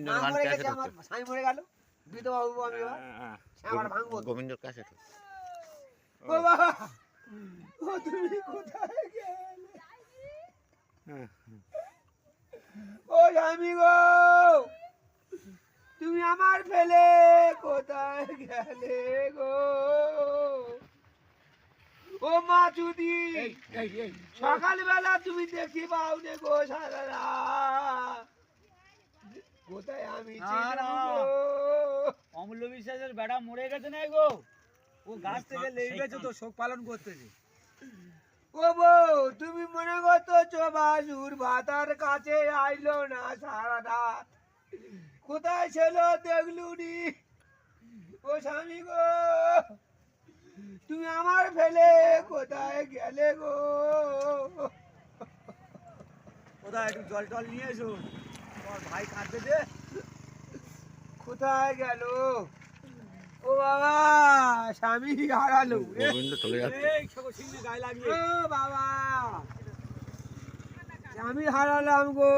গোবিন্দর গান মরে কে গেছে আছে আমার স্বামী মরে গেল বিধবা হবো আমি এবার সে আমার ভাঙবো গোবিন্দর কাছে তো ও বাবা ও তুমি কোথায় গেলে ও স্বামী গো তুমি আমার ফেলে কোথায় গেলে গো ও মা চুদি সকালবেলা তুমি দেখি পাও নে গো সারা রাত। কোথায় আমি ছিলাম গো? অমূল্য বিশ্বাসের বেড়া মরে গেছে না গো, ও গাছ থেকে লেগে গেছে তো শোক পালন করতেছে। ও বউ তুমি মনে করতো বাসুর ভাতার কাছে আইলো না সারা রাত কোথায় ছিল দেখলুনি ও স্বামী গো তুমি আমার ফেলে কোথায় গেলে গো কোথায় একটু জল টল নিয়ে এসো, তোমার ভাই কাঁদতে দে। কোথায় গেল ও বাবা স্বামী হারালো গোবিন্দ চলে যাচ্ছে এই ছোট সিংহে গায়ে লাগবে। ও বাবা স্বামী হারালাম গো।